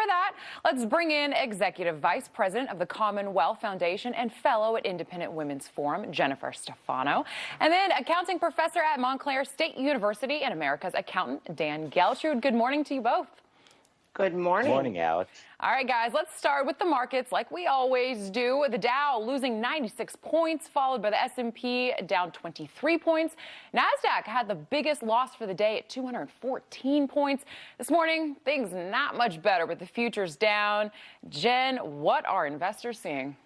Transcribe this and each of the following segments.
that, let's bring in Executive Vice President of the Commonwealth Foundation and fellow at Independent Women's Forum, Jennifer Stefano, and then accounting professor at Montclair State University and America's accountant, Dan Geltrude. Good morning to you both. Good morning. Good morning, Alex. All right, guys, let's start with the markets like we always do. The Dow losing 96 points, followed by the S&P down 23 points. NASDAQ had the biggest loss for the day at 214 points. This morning, things not much better with the futures down. Jen, what are investors seeing?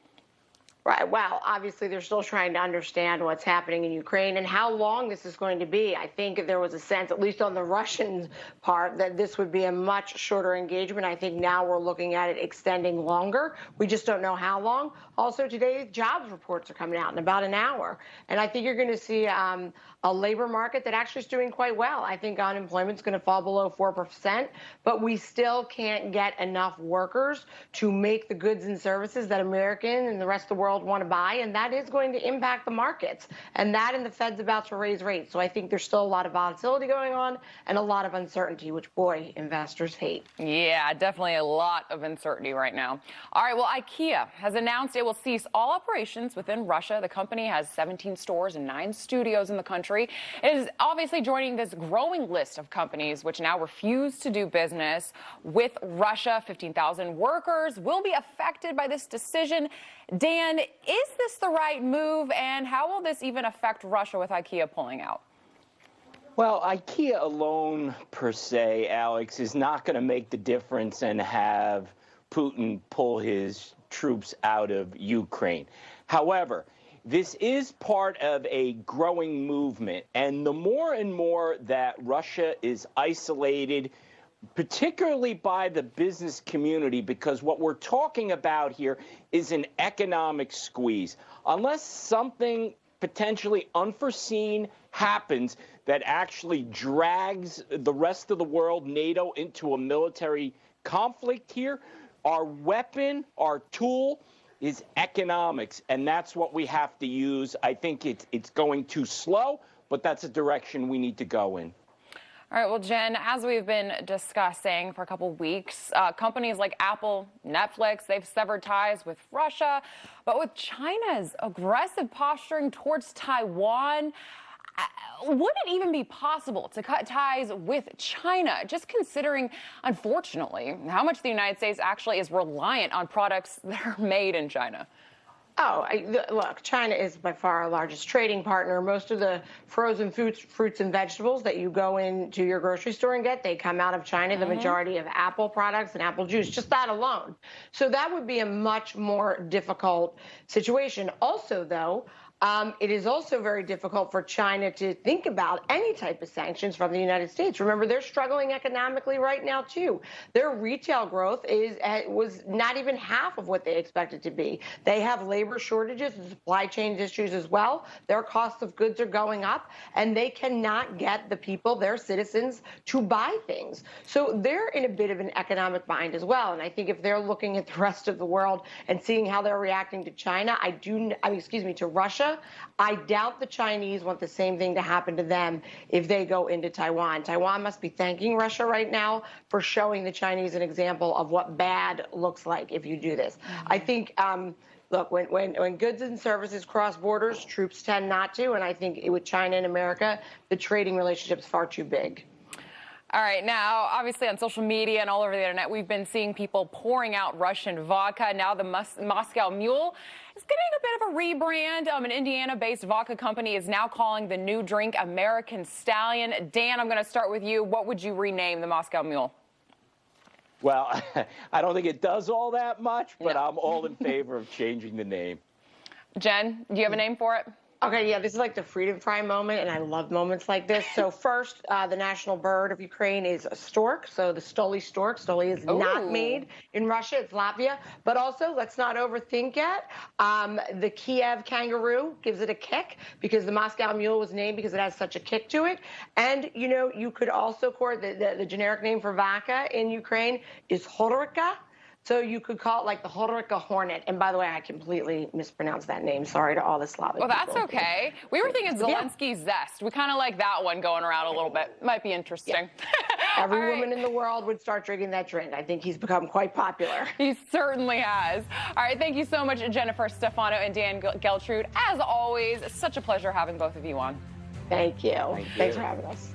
Right. Well, obviously, they're still trying to understand what's happening in Ukraine and how long this is going to be. I think there was a sense, at least on the Russian part, that this would be a much shorter engagement. I think now we're looking at it extending longer. We just don't know how long. Also, today, jobs reports are coming out in about an hour. And I think you're going to see a labor market that actually is doing quite well. I think unemployment's going to fall below 4%, but we still can't get enough workers to make the goods and services that American and the rest of the world want to buy, and that is going to impact the markets. And the Fed's about to raise rates. So I think there's still a lot of volatility going on and a lot of uncertainty, which, boy, investors hate. Yeah, definitely a lot of uncertainty right now. All right, well, IKEA has announced it will cease all operations within Russia. The company has 17 stores and 9 studios in the country. It is obviously joining this growing list of companies which now refuse to do business with Russia. 15,000 workers will be affected by this decision. Dan, is this the right move, and how will this even affect Russia with IKEA pulling out? Well, IKEA alone, per se, Alex, is not going to make the difference and have Putin pull his troops out of Ukraine. However, this is part of a growing movement, and the more and more that Russia is isolated, particularly by the business community, because what we're talking about here is an economic squeeze. Unless something potentially unforeseen happens that actually drags the rest of the world, NATO, into a military conflict here, our weapon, our tool, is economics, and that's what we have to use. I think it's going too slow, but that's a direction we need to go in. All right, well, Jen, as we've been discussing for a couple weeks, companies like Apple, Netflix, they've severed ties with Russia, but with China's aggressive posturing towards Taiwan, would it even be possible to cut ties with China, just considering, unfortunately, how much the United States actually is reliant on products that are made in China? Oh, look, China is by far our largest trading partner. Most of the frozen fruits and vegetables that you go into your grocery store and get, they come out of China. The majority of Apple products and apple juice, just that alone. So that would be a much more difficult situation. Also, though, it is also very difficult for China to think about any type of sanctions from the United States. Remember, they're struggling economically right now, too. Their retail growth was not even half of what they expected to be. They have labor shortages and supply chain issues as well. Their costs of goods are going up, and they cannot get the people, their citizens, to buy things. So they're in a bit of an economic bind as well. And I think if they're looking at the rest of the world and seeing how they're reacting to China, to Russia, I doubt the Chinese want the same thing to happen to them if they go into Taiwan. Taiwan must be thanking Russia right now for showing the Chinese an example of what bad looks like if you do this. I think, look, when goods and services cross borders, troops tend not to. And I think with China and America, the trading relationship is far too big. All right, now, obviously on social media and all over the internet, we've been seeing people pouring out Russian vodka. Now the Moscow Mule is getting a bit of a rebrand. An Indiana-based vodka company is now calling the new drink American Stallion. Dan, I'm going to start with you. What would you rename the Moscow Mule? Well, I don't think it does all that much, but I'm all in favor of changing the name. Jen, do you have a name for it? Okay, yeah, this is like the freedom fry moment, and I love moments like this. So first, the national bird of Ukraine is a stork, so the Stoli stork. Stoli is not made in Russia, it's Latvia. But also, let's not overthink it. The Kiev kangaroo gives it a kick because the Moscow Mule was named because it has such a kick to it. And, you know, you could also, the generic name for vodka in Ukraine is Horika. So you could call it like the Vodka Hornet. And by the way, I completely mispronounced that name. Sorry to all the Slavic Well, that's people. okay. We were thinking Zelensky Zest. We kind of like that one going around a little bit. Might be interesting. Yeah. Every woman in the world would start drinking that drink. I think he's become quite popular. He certainly has. All right, thank you so much, Jennifer Stefano and Dan Geltrude. As always, such a pleasure having both of you on. Thank you. Thank you. Thanks for having us.